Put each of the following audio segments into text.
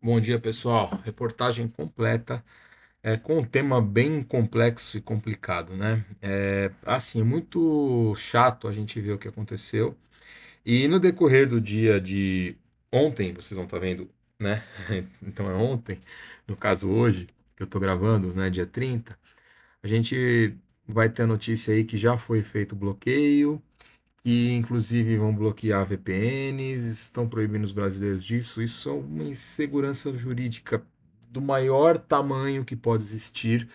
Bom dia, pessoal. Reportagem completa, com um tema bem complexo e complicado, né? É muito chato a gente ver o que aconteceu. E no decorrer do dia de ontem, vocês vão estar vendo, né? Então é ontem, no caso hoje, que eu estou gravando, né? Dia 30, a gente vai ter a notícia aí que já foi feito o bloqueio, e inclusive vão bloquear VPNs, estão proibindo os brasileiros disso. Isso é uma insegurança jurídica do maior tamanho que pode existir.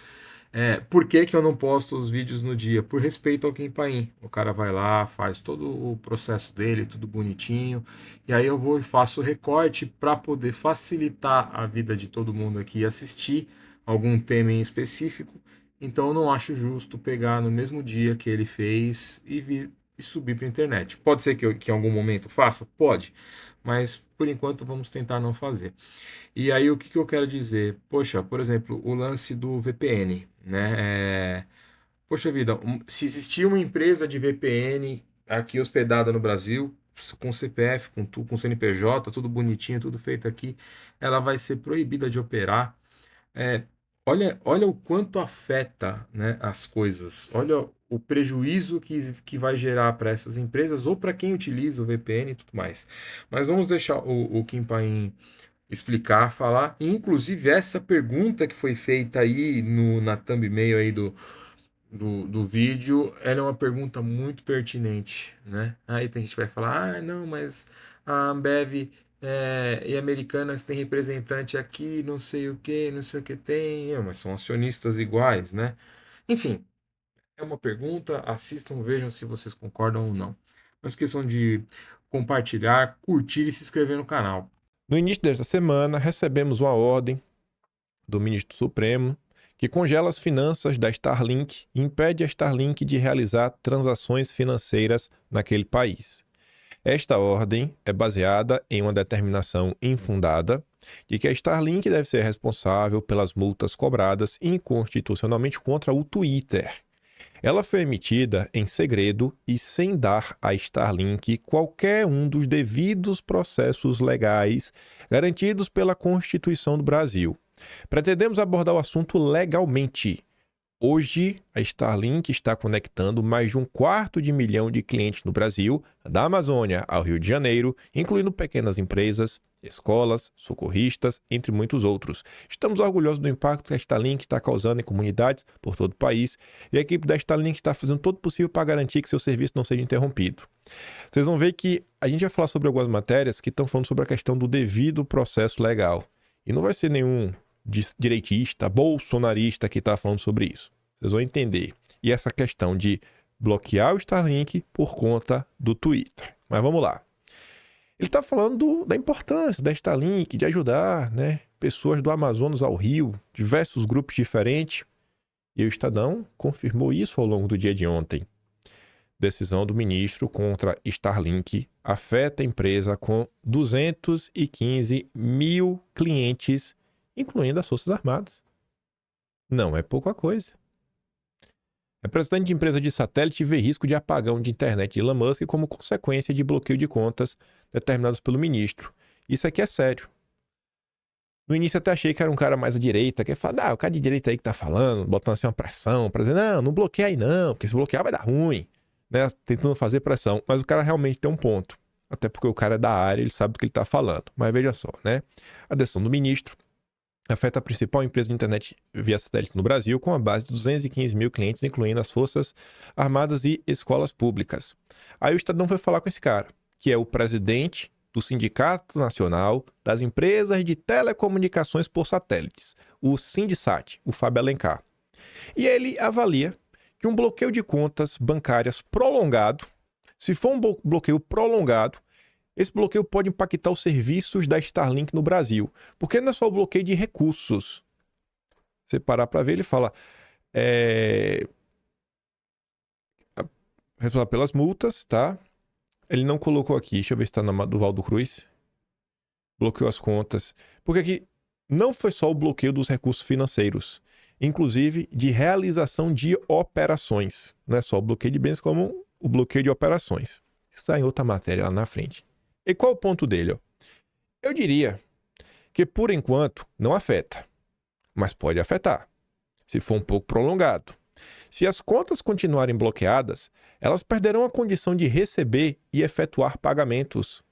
Por que que eu não posto os vídeos no dia? Por respeito ao Kim Paim. O cara vai lá, faz todo o processo dele, tudo bonitinho, e aí eu vou e faço o recorte para poder facilitar a vida de todo mundo aqui e assistir algum tema em específico. Então eu não acho justo pegar no mesmo dia que ele fez e vir e subir para a internet. Pode ser que em algum momento faça? Pode, mas por enquanto vamos tentar não fazer. E aí o que, que eu quero dizer? Poxa, por exemplo, o lance do VPN, né? Poxa vida, se existir uma empresa de VPN aqui hospedada no Brasil, com CPF, com CNPJ, tudo bonitinho, tudo feito aqui, ela vai ser proibida de operar. É, olha o quanto afeta, né, as coisas. Olha o prejuízo que vai gerar para essas empresas ou para quem utiliza o VPN e tudo mais. Mas vamos deixar o Kim Paim explicar, falar. E, inclusive, essa pergunta que foi feita aí na thumbnail aí do vídeo, ela é uma pergunta muito pertinente, né? Aí tem gente que vai falar, não, mas a Ambev e Americanas tem representante aqui, não sei o que, não sei o que tem, mas são acionistas iguais, né? Enfim, é uma pergunta, assistam, vejam se vocês concordam ou não. Não esqueçam de compartilhar, curtir e se inscrever no canal. No início desta semana, recebemos uma ordem do ministro Supremo que congela as finanças da Starlink e impede a Starlink de realizar transações financeiras naquele país. Esta ordem é baseada em uma determinação infundada de que a Starlink deve ser responsável pelas multas cobradas inconstitucionalmente contra o Twitter. Ela foi emitida em segredo e sem dar à Starlink qualquer um dos devidos processos legais garantidos pela Constituição do Brasil. Pretendemos abordar o assunto legalmente. Hoje, a Starlink está conectando mais de 250 mil de clientes no Brasil, da Amazônia ao Rio de Janeiro, incluindo pequenas empresas, escolas, socorristas, entre muitos outros. Estamos orgulhosos do impacto que a Starlink está causando em comunidades por todo o país e a equipe da Starlink está fazendo todo o possível para garantir que seu serviço não seja interrompido. Vocês vão ver que a gente vai falar sobre algumas matérias que estão falando sobre a questão do devido processo legal. E não vai ser nenhum direitista, bolsonarista que está falando sobre isso. Vocês vão entender. E essa questão de bloquear o Starlink por conta do Twitter. Mas vamos lá. Ele está falando da importância da Starlink, de ajudar, né, pessoas do Amazonas ao Rio, diversos grupos diferentes. E o Estadão confirmou isso ao longo do dia de ontem. Decisão do ministro contra Starlink afeta a empresa com 215 mil clientes, incluindo as Forças Armadas. Não é pouca coisa. Representante de empresa de satélite vê risco de apagão de internet de Elon Musk como consequência de bloqueio de contas determinados pelo ministro. Isso aqui é sério. No início até achei que era um cara mais à direita, que ia falar, o cara de direita aí que tá falando, botando assim uma pressão, pra dizer, não bloqueia aí não, porque se bloquear vai dar ruim, né? Tentando fazer pressão. Mas o cara realmente tem um ponto. Até porque o cara é da área, ele sabe do que ele tá falando. Mas veja só, né? A decisão do ministro afeta a principal empresa de internet via satélite no Brasil, com a base de 215 mil clientes, incluindo as Forças Armadas e escolas públicas. Aí o Estadão foi falar com esse cara, que é o presidente do Sindicato Nacional das Empresas de Telecomunicações por Satélites, o Sindichat, o Fábio Alencar. E ele avalia que um bloqueio de contas bancárias prolongado, se for um bloqueio prolongado, esse bloqueio pode impactar os serviços da Starlink no Brasil, porque não é só o bloqueio de recursos. Você parar para ver, ele fala responsável pelas multas, tá? Ele não colocou aqui, deixa eu ver se está na do Valdo Cruz. Bloqueou as contas. Porque aqui não foi só o bloqueio dos recursos financeiros, inclusive de realização de operações. Não é só o bloqueio de bens, como o bloqueio de operações. Isso está em outra matéria lá na frente. E qual é o ponto dele? Eu diria que por enquanto não afeta, mas pode afetar, se for um pouco prolongado. Se as contas continuarem bloqueadas, elas perderão a condição de receber e efetuar pagamentos.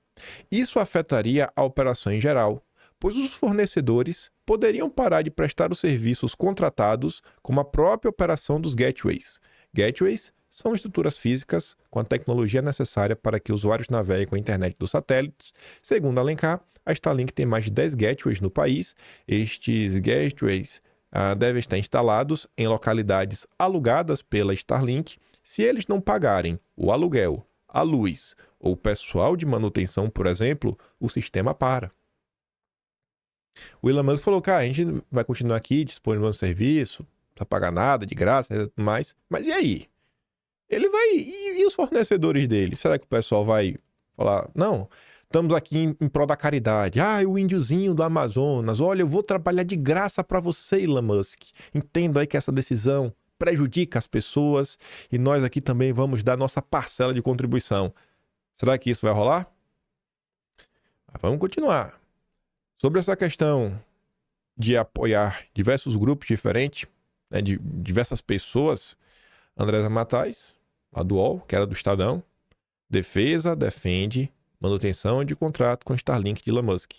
Isso afetaria a operação em geral, pois os fornecedores poderiam parar de prestar os serviços contratados, como a própria operação dos gateways. Gateways são estruturas físicas com a tecnologia necessária para que usuários naveguem com a internet dos satélites. Segundo Alencar, a Starlink tem mais de 10 gateways no país. Estes gateways devem estar instalados em localidades alugadas pela Starlink. Se eles não pagarem o aluguel, a luz ou o pessoal de manutenção, por exemplo, o sistema para. O Elon Musk falou, cara, a gente vai continuar aqui disponibilizando serviço, não precisa pagar nada, de graça e tudo mais. Mas e aí? Ele vai... E os fornecedores dele? Será que o pessoal vai falar, não, estamos aqui em prol da caridade. O índiozinho do Amazonas, olha, eu vou trabalhar de graça para você, Elon Musk. Entendo aí que essa decisão prejudica as pessoas e nós aqui também vamos dar nossa parcela de contribuição. Será que isso vai rolar? Vamos continuar. Sobre essa questão de apoiar diversos grupos diferentes, né, de diversas pessoas, Andresa Matais, lá do UOL, que era do Estadão, defesa defende manutenção de contrato com Starlink de Elon Musk.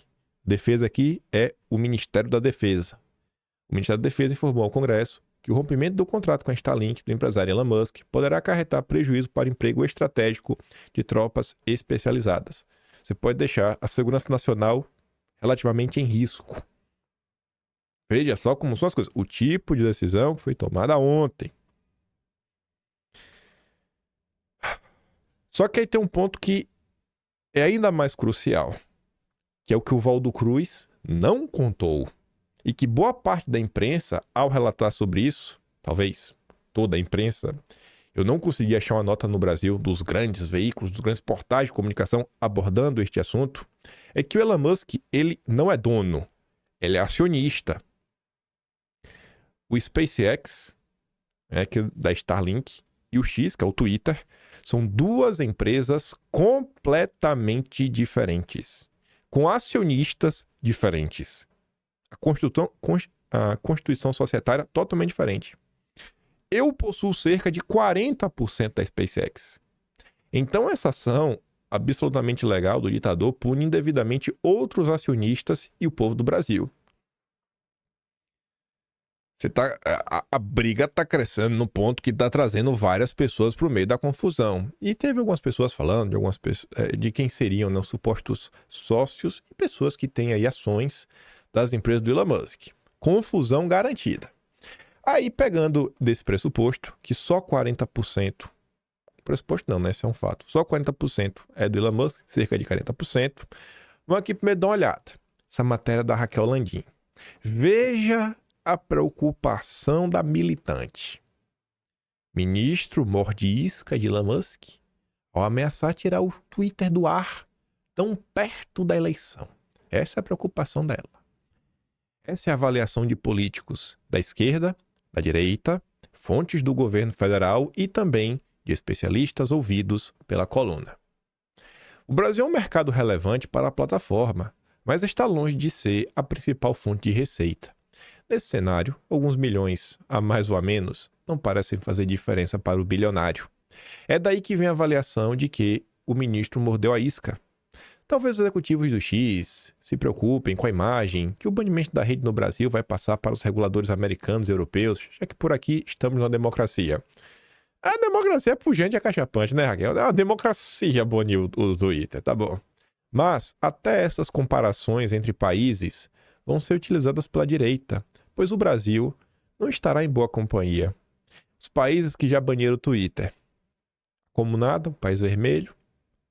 Defesa aqui é o Ministério da Defesa. O Ministério da Defesa informou ao Congresso que o rompimento do contrato com a Starlink do empresário Elon Musk poderá acarretar prejuízo para o emprego estratégico de tropas especializadas. Você pode deixar a segurança nacional relativamente em risco. Veja só como são as coisas. O tipo de decisão que foi tomada ontem. Só que aí tem um ponto que é ainda mais crucial, que é o que o Valdo Cruz não contou. E que boa parte da imprensa, ao relatar sobre isso, talvez toda a imprensa, eu não consegui achar uma nota no Brasil dos grandes veículos, dos grandes portais de comunicação abordando este assunto, é que o Elon Musk, ele não é dono, ele é acionista. O SpaceX, que é da Starlink, e o X, que é o Twitter, são duas empresas completamente diferentes, com acionistas diferentes. A constituição societária totalmente diferente. Eu possuo cerca de 40% da SpaceX. Então essa ação absolutamente legal do ditador pune indevidamente outros acionistas e o povo do Brasil. A briga está crescendo no ponto que está trazendo várias pessoas para o meio da confusão. E teve algumas pessoas falando de quem seriam, né, os supostos sócios e pessoas que têm aí ações das empresas do Elon Musk. Confusão garantida. Aí, pegando desse pressuposto, que só 40%, pressuposto não, né? Esse é um fato, só 40% é do Elon Musk, cerca de 40%, vamos aqui primeiro dar uma olhada. Essa matéria da Raquel Landim. Veja a preocupação da militante. Ministro morde isca de Elon Musk ao ameaçar tirar o Twitter do ar tão perto da eleição. Essa é a preocupação dela. Essa é a avaliação de políticos da esquerda, da direita, fontes do governo federal e também de especialistas ouvidos pela coluna. O Brasil é um mercado relevante para a plataforma, mas está longe de ser a principal fonte de receita. Nesse cenário, alguns milhões, a mais ou a menos, não parecem fazer diferença para o bilionário. É daí que vem a avaliação de que o ministro mordeu a isca. Talvez os executivos do X se preocupem com a imagem que o banimento da rede no Brasil vai passar para os reguladores americanos e europeus, já que por aqui estamos numa democracia. A democracia é pujante e acachapante, né, Raquel? É uma democracia, Bonil, o Twitter, tá bom. Mas até essas comparações entre países vão ser utilizadas pela direita, pois o Brasil não estará em boa companhia. Os países que já baniram o Twitter, como nada, o País Vermelho,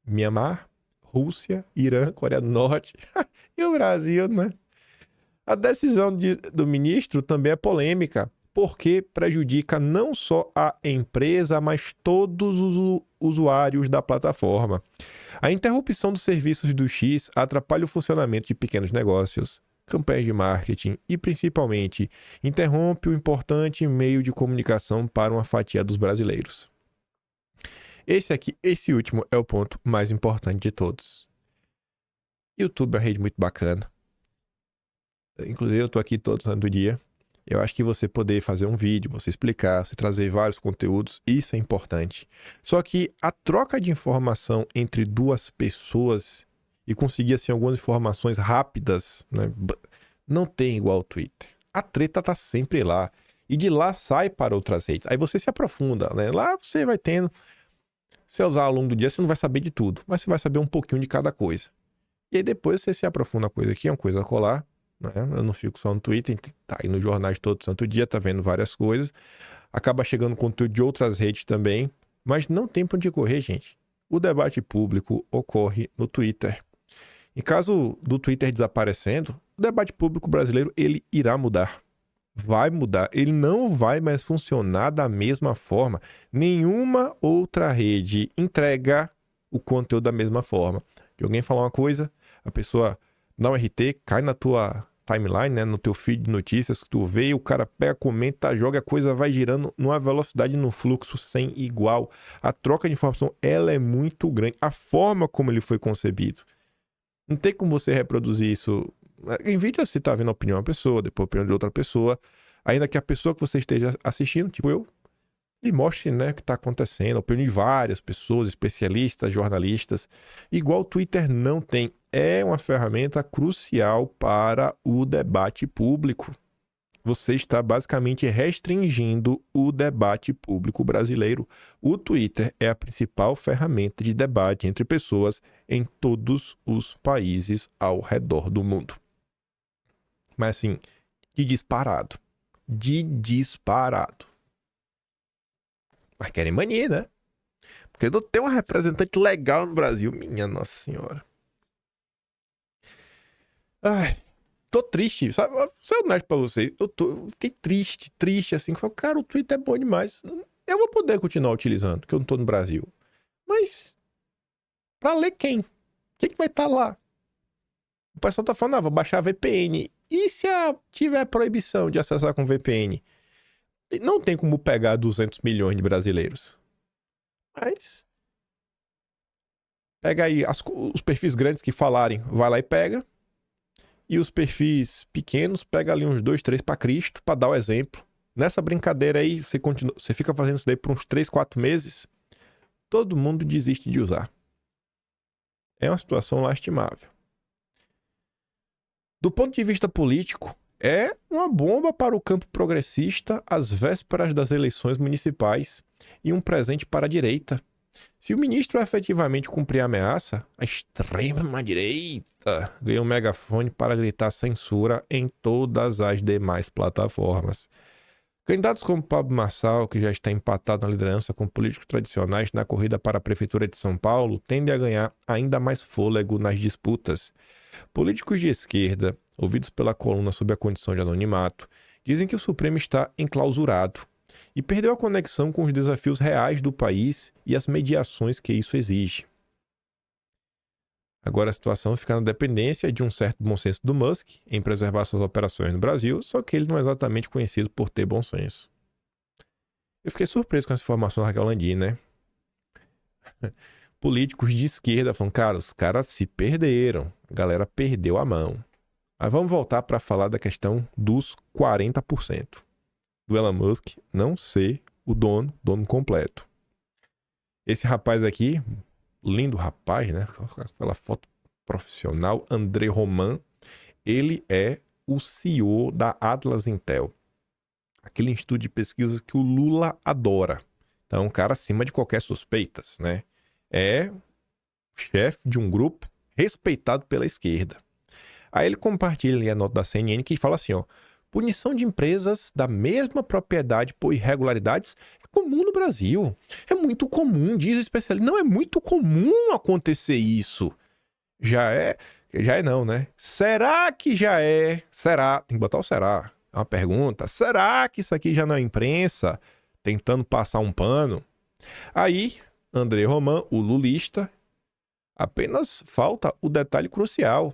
Mianmar, Rússia, Irã, Coreia do Norte e o Brasil, né? A decisão do ministro também é polêmica, porque prejudica não só a empresa, mas todos os usuários da plataforma. A interrupção dos serviços do X atrapalha o funcionamento de pequenos negócios, campanhas de marketing e, principalmente, interrompe o importante meio de comunicação para uma fatia dos brasileiros. Esse último é o ponto mais importante de todos. YouTube é uma rede muito bacana. Inclusive, eu tô aqui todo santo dia. Eu acho que você poder fazer um vídeo, você explicar, você trazer vários conteúdos, isso é importante. Só que a troca de informação entre duas pessoas e conseguir, assim, algumas informações rápidas, né? Não tem igual o Twitter. A treta tá sempre lá. E de lá sai para outras redes. Aí você se aprofunda, né? Lá você vai tendo... Se você usar ao longo do dia, você não vai saber de tudo, mas você vai saber um pouquinho de cada coisa. E aí depois você se aprofunda uma coisa aqui, uma coisa colar, né? Eu não fico só no Twitter, tá aí nos jornais todo santo dia, tá vendo várias coisas. Acaba chegando conteúdo de outras redes também, mas não tem pra onde correr, gente. O debate público ocorre no Twitter. Em caso do Twitter desaparecendo, o debate público brasileiro, ele irá mudar. Vai mudar. Ele não vai mais funcionar da mesma forma. Nenhuma outra rede entrega o conteúdo da mesma forma. De alguém falar uma coisa, a pessoa dá um RT, cai na tua timeline, né, no teu feed de notícias que tu vê, o cara pega, comenta, joga, a coisa vai girando numa velocidade, num fluxo sem igual. A troca de informação, ela é muito grande. A forma como ele foi concebido. Não tem como você reproduzir isso. Em vídeo você tá vendo a opinião de uma pessoa, depois a opinião de outra pessoa. Ainda que a pessoa que você esteja assistindo, tipo eu, lhe mostre, né, o que está acontecendo, a opinião de várias pessoas, especialistas, jornalistas. Igual o Twitter não tem. É uma ferramenta crucial para o debate público. Você está basicamente restringindo o debate público brasileiro. O Twitter é a principal ferramenta de debate entre pessoas em todos os países ao redor do mundo. Mas assim, de disparado. De disparado. Mas querem mania, né? Porque não tem uma representante legal no Brasil. Minha Nossa Senhora. Ai, tô triste, sabe? Vou ser honesto pra vocês. Eu fiquei triste, assim. Falei, cara, o Twitter é bom demais. Eu vou poder continuar utilizando, porque eu não tô no Brasil. Mas, pra ler quem? Quem que vai estar lá? O pessoal tá falando, vou baixar a VPN. E se tiver proibição de acessar com VPN? Não tem como pegar 200 milhões de brasileiros. Mas... pega aí os perfis grandes que falarem, vai lá e pega. E os perfis pequenos, pega ali uns 2, 3 para Cristo, para dar o exemplo. Nessa brincadeira aí, você fica fazendo isso daí por uns 3, 4 meses, todo mundo desiste de usar. É uma situação lastimável. Do ponto de vista político, é uma bomba para o campo progressista às vésperas das eleições municipais e um presente para a direita. Se o ministro efetivamente cumprir a ameaça, a extrema-direita ganha um megafone para gritar censura em todas as demais plataformas. Candidatos como Pablo Marçal, que já está empatado na liderança com políticos tradicionais na corrida para a Prefeitura de São Paulo, tendem a ganhar ainda mais fôlego nas disputas. Políticos de esquerda, ouvidos pela coluna sob a condição de anonimato, dizem que o Supremo está enclausurado e perdeu a conexão com os desafios reais do país e as mediações que isso exige. Agora a situação fica na dependência de um certo bom senso do Musk em preservar suas operações no Brasil, só que ele não é exatamente conhecido por ter bom senso. Eu fiquei surpreso com essa informação da Raquel Landim, né? Políticos de esquerda falam, cara, os caras se perderam, a galera perdeu a mão. Mas vamos voltar para falar da questão dos 40%. Do Elon Musk não ser o dono completo. Esse rapaz aqui, lindo rapaz, né? Aquela foto profissional, André Roman, ele é o CEO da Atlas Intel. Aquele instituto de pesquisa que o Lula adora. Então, é um cara acima de qualquer suspeitas, né? É chefe de um grupo respeitado pela esquerda. Aí ele compartilha ali a nota da CNN que fala assim, ó, punição de empresas da mesma propriedade por irregularidades é comum no Brasil. É muito comum, diz o especialista. Não, é muito comum acontecer isso. Já é não, né? Será que já é? Será? Tem que botar o será. É uma pergunta. Será que isso aqui já não é imprensa? Tentando passar um pano. Aí, André Roman, o lulista, apenas falta o detalhe crucial.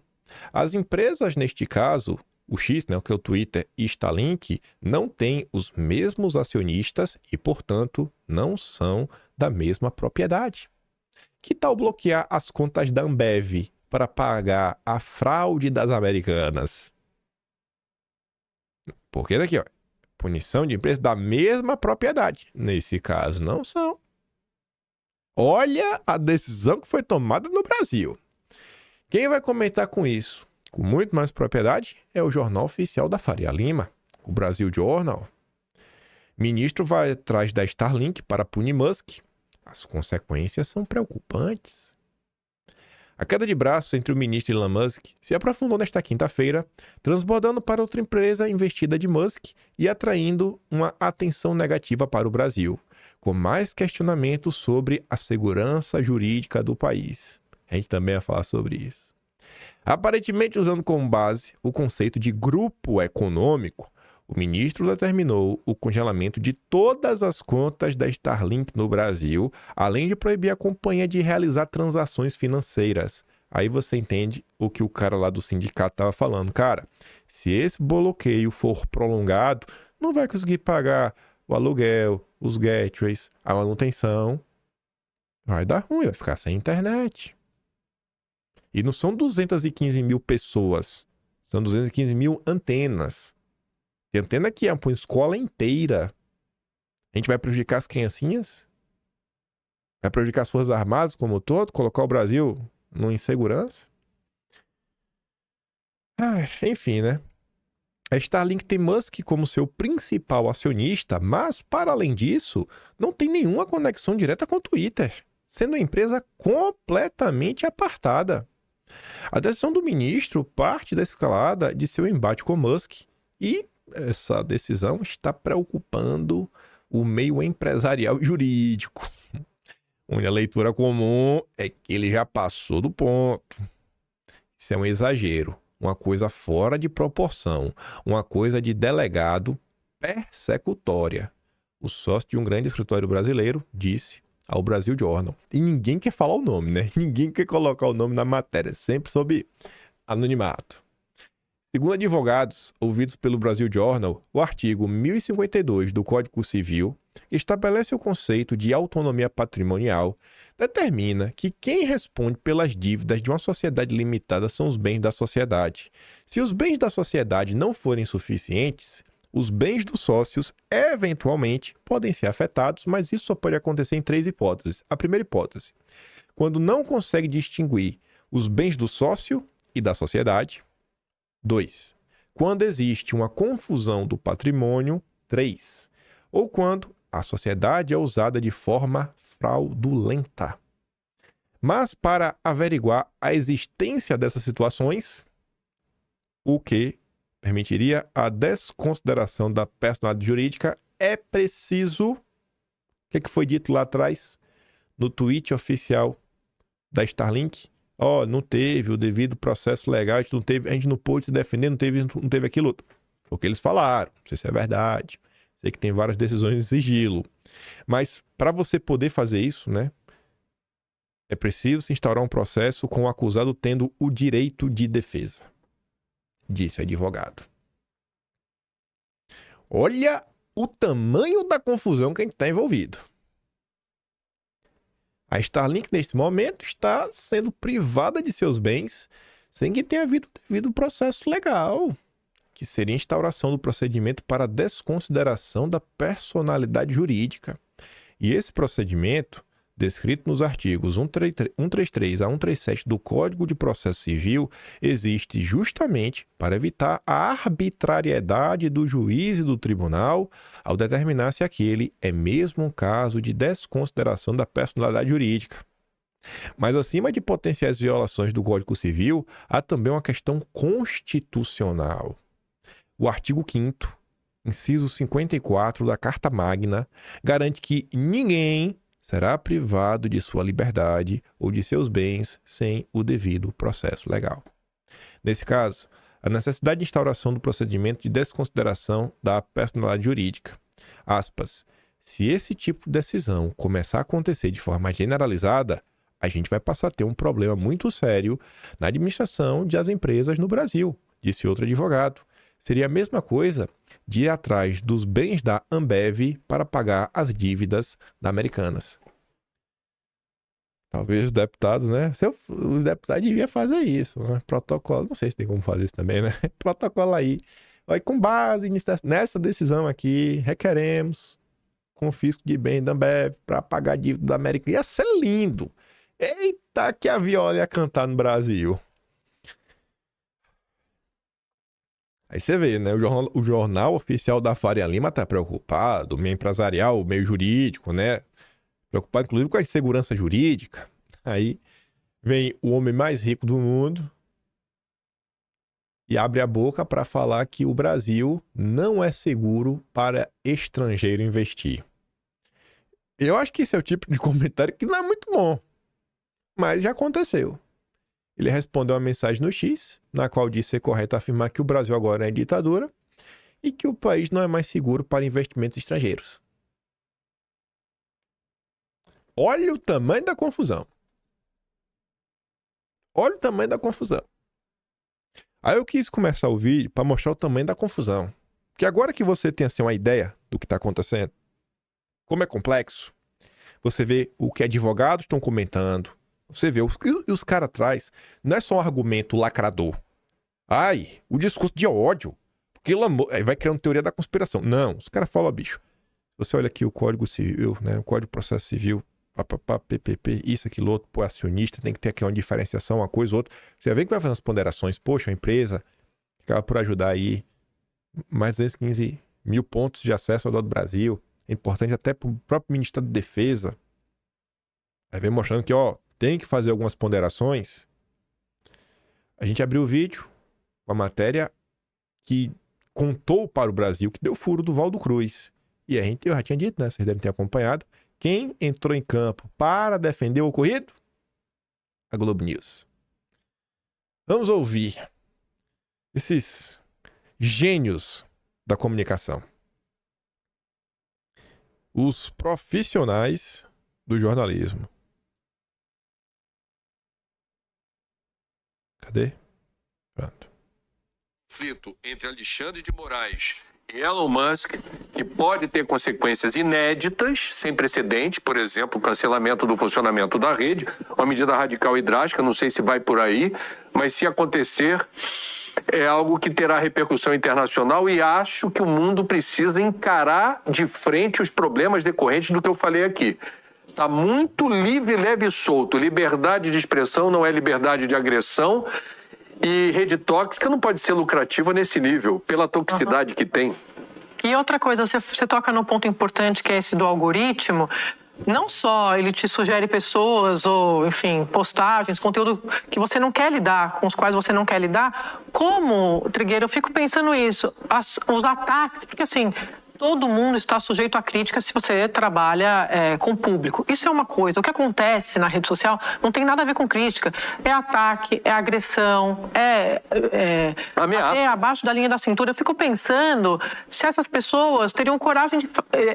As empresas, neste caso, o X, né, que é o Twitter e Starlink, não têm os mesmos acionistas e, portanto, não são da mesma propriedade. Que tal bloquear as contas da Ambev para pagar a fraude das Americanas? Porque daqui, ó, punição de empresas da mesma propriedade. Nesse caso, não são. Olha a decisão que foi tomada no Brasil. Quem vai comentar com isso, com muito mais propriedade, é o jornal oficial da Faria Lima, o Brasil Journal. Ministro vai atrás da Starlink para punir Musk. As consequências são preocupantes. A queda de braço entre o ministro Elon Musk se aprofundou nesta quinta-feira, transbordando para outra empresa investida de Musk e atraindo uma atenção negativa para o Brasil, com mais questionamentos sobre a segurança jurídica do país. A gente também vai falar sobre isso. Aparentemente usando como base o conceito de grupo econômico, o ministro determinou o congelamento de todas as contas da Starlink no Brasil, além de proibir a companhia de realizar transações financeiras. Aí você entende o que o cara lá do sindicato estava falando. Cara, se esse bloqueio for prolongado, não vai conseguir pagar o aluguel, os gateways, a manutenção. Vai dar ruim, vai ficar sem internet. E não são 215 mil pessoas, são 215 mil antenas. Tem antena que é para uma escola inteira. A gente vai prejudicar as criancinhas? Vai prejudicar as Forças Armadas como um todo? Colocar o Brasil numa insegurança? Enfim, né? A Starlink tem Musk como seu principal acionista, mas, para além disso, não tem nenhuma conexão direta com o Twitter, sendo uma empresa completamente apartada. A decisão do ministro parte da escalada de seu embate com Musk e essa decisão está preocupando o meio empresarial e jurídico, onde a leitura comum é que ele já passou do ponto. Isso é um exagero, uma coisa fora de proporção, uma coisa de delegado persecutória. O sócio de um grande escritório brasileiro disse ao Brasil Journal. E ninguém quer falar o nome, né? Ninguém quer colocar o nome na matéria, sempre sob anonimato. Segundo advogados ouvidos pelo Brasil Journal, o artigo 1052 do Código Civil, que estabelece o conceito de autonomia patrimonial, determina que quem responde pelas dívidas de uma sociedade limitada são os bens da sociedade. Se os bens da sociedade não forem suficientes, os bens dos sócios, eventualmente, podem ser afetados, mas isso só pode acontecer em 3 hipóteses. A primeira hipótese, quando não consegue distinguir os bens do sócio e da sociedade. 2. Quando existe uma confusão do patrimônio. 3. Ou quando a sociedade é usada de forma fraudulenta. Mas para averiguar a existência dessas situações, o que permitiria a desconsideração da personalidade jurídica, é preciso... O que foi dito lá atrás no tweet oficial da Starlink? Não teve o devido processo legal, a gente não pôde se defender, não teve aquilo. Foi o que eles falaram, não sei se é verdade. Sei que tem várias decisões de sigilo. Mas para você poder fazer isso, né, é preciso se instaurar um processo com o acusado tendo o direito de defesa. Disse o advogado. Olha o tamanho da confusão que a gente está envolvido. A Starlink, neste momento, está sendo privada de seus bens sem que tenha havido o devido processo legal, que seria a instauração do procedimento para desconsideração da personalidade jurídica. E esse procedimento, descrito nos artigos 133 a 137 do Código de Processo Civil, existe justamente para evitar a arbitrariedade do juiz e do tribunal ao determinar se aquele é mesmo um caso de desconsideração da personalidade jurídica. Mas acima de potenciais violações do Código Civil, há também uma questão constitucional. O artigo 5º, inciso 54 da Carta Magna, garante que ninguém será privado de sua liberdade ou de seus bens sem o devido processo legal. Nesse caso, a necessidade de instauração do procedimento de desconsideração da personalidade jurídica. Aspas, se esse tipo de decisão começar a acontecer de forma generalizada, a gente vai passar a ter um problema muito sério na administração das empresas no Brasil, disse outro advogado. Seria a mesma coisa de ir atrás dos bens da Ambev para pagar as dívidas da Americanas. Talvez os deputados, né? Os deputados deviam fazer isso, né? Protocolo, não sei se tem como fazer isso também, né? Protocolo aí. Aí, com base nessa decisão aqui, requeremos confisco de bens da Ambev para pagar dívida da América. Ia ser lindo. Eita, que a viola ia cantar no Brasil. Aí você vê, né? O jornal oficial da Faria Lima tá preocupado, o meio empresarial, o meio jurídico, né? Preocupado, inclusive, com a insegurança jurídica. Aí vem o homem mais rico do mundo e abre a boca para falar que o Brasil não é seguro para estrangeiro investir. Eu acho que esse é o tipo de comentário que não é muito bom, mas já aconteceu. Ele respondeu uma mensagem no X, na qual disse ser correto afirmar que o Brasil agora é ditadura e que o país não é mais seguro para investimentos estrangeiros. Olha o tamanho da confusão. Olha o tamanho da confusão. Aí eu quis começar o vídeo para mostrar o tamanho da confusão. Que agora que você tem assim, uma ideia do que está acontecendo, como é complexo, você vê o que advogados estão comentando, você vê os caras atrás, não é só um argumento lacrador. Ai, o discurso de ódio, porque vai criando teoria da conspiração. Não, os caras falam, bicho, você olha aqui o Código Civil, né, o Código de Processo Civil, PPP, isso, aquilo, outro, pô, acionista, tem que ter aqui uma diferenciação, uma coisa, outra. Você já vê que vai fazer as ponderações, poxa, a empresa acaba por ajudar aí mais de 215 mil pontos de acesso ao dólar do Brasil, é importante até para o próprio Ministério da Defesa. Aí vem mostrando que, ó, tem que fazer algumas ponderações. A gente abriu o vídeo com a matéria que contou para o Brasil que deu furo do Valdo Cruz. E a gente, eu já tinha dito, né, vocês devem ter acompanhado, quem entrou em campo para defender o ocorrido? A Globo News. Vamos ouvir esses gênios da comunicação. Os profissionais do jornalismo. Cadê? Pronto. Conflito entre Alexandre de Moraes e Elon Musk, que pode ter consequências inéditas, sem precedentes, por exemplo, o cancelamento do funcionamento da rede, uma medida radical e drástica, não sei se vai por aí, mas se acontecer, é algo que terá repercussão internacional e acho que o mundo precisa encarar de frente os problemas decorrentes do que eu falei aqui. Está muito livre, leve e solto. Liberdade de expressão não é liberdade de agressão. E rede tóxica não pode ser lucrativa nesse nível, pela toxicidade que tem. E outra coisa, você toca num ponto importante, que é esse do algoritmo. Não só ele te sugere pessoas ou, enfim, postagens, conteúdo que você não quer lidar, com os quais você não quer lidar, como, Trigueiro, eu fico pensando isso, os ataques, porque assim, todo mundo está sujeito a crítica se você trabalha com o público. Isso é uma coisa. O que acontece na rede social não tem nada a ver com crítica. É ataque, é agressão, ameaça. É abaixo da linha da cintura. Eu fico pensando se essas pessoas teriam coragem de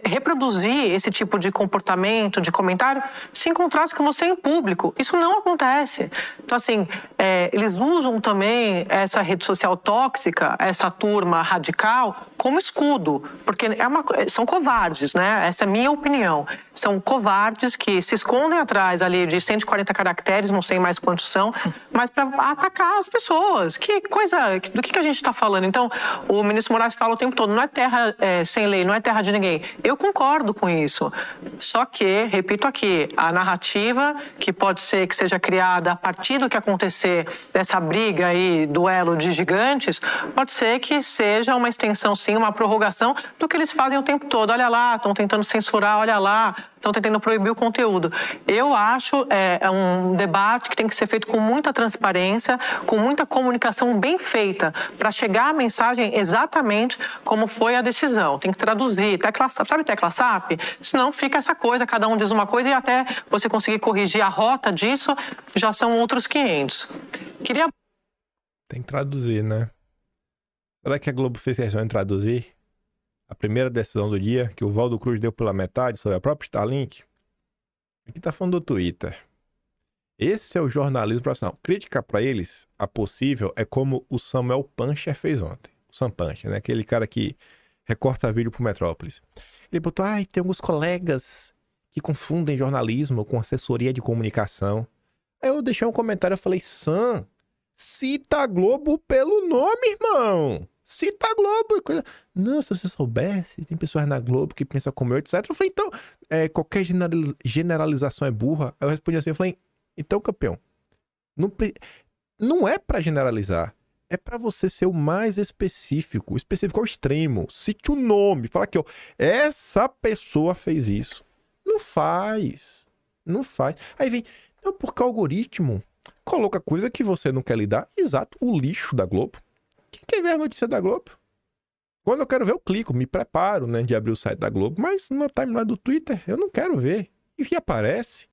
reproduzir esse tipo de comportamento, de comentário, se encontrassem com você em público. Isso não acontece. Então, assim, eles usam também essa rede social tóxica, essa turma radical, como escudo, porque são covardes, né? Essa é a minha opinião. São covardes que se escondem atrás ali de 140 caracteres, não sei mais quantos são, mas para atacar as pessoas. Que coisa, do que a gente está falando? Então, o ministro Moraes fala o tempo todo, não é terra sem lei, não é terra de ninguém. Eu concordo com isso. Só que, repito aqui, a narrativa que pode ser que seja criada a partir do que acontecer dessa briga aí, duelo de gigantes, pode ser que seja uma extensão, sim, uma prorrogação do que eles fazem o tempo todo. Olha lá, estão tentando censurar, olha lá, estão tentando proibir o conteúdo. Eu acho um debate que tem que ser feito com muita transparência, com muita comunicação bem feita, para chegar a mensagem exatamente como foi a decisão. Tem que traduzir, sabe tecla SAP? Senão fica essa coisa, cada um diz uma coisa e até você conseguir corrigir a rota disso, já são outros 500. Tem que traduzir, né? Será que a Globo fez questão de traduzir a primeira decisão do dia, que o Valdo Cruz deu pela metade sobre a própria Starlink? Aqui tá falando do Twitter. Esse é o jornalismo profissional. Crítica para eles, a possível, é como o Samuel Puncher fez ontem. O Sam Puncher, né? Aquele cara que recorta vídeo pro Metrópolis. Ele botou, tem alguns colegas que confundem jornalismo com assessoria de comunicação. Aí eu deixei um comentário, eu falei, Sam, cita a Globo pelo nome, irmão. Cita a Globo. Não, se você soubesse, tem pessoas na Globo que pensam como eu, etc. Eu falei, então, qualquer generalização é burra. Aí eu respondi assim, eu falei, então, campeão, não é pra generalizar. É pra você ser o mais específico. O específico ao extremo. Cite o nome. Fala aqui, ó. Essa pessoa fez isso. Não faz. Não faz. Aí vem, não, porque o algoritmo coloca coisa que você não quer lidar. Exato, o lixo da Globo. Quem quer ver a notícia da Globo? Quando eu quero ver, eu clico, me preparo, né, de abrir o site da Globo. Mas na timeline do Twitter, eu não quero ver. E aparece.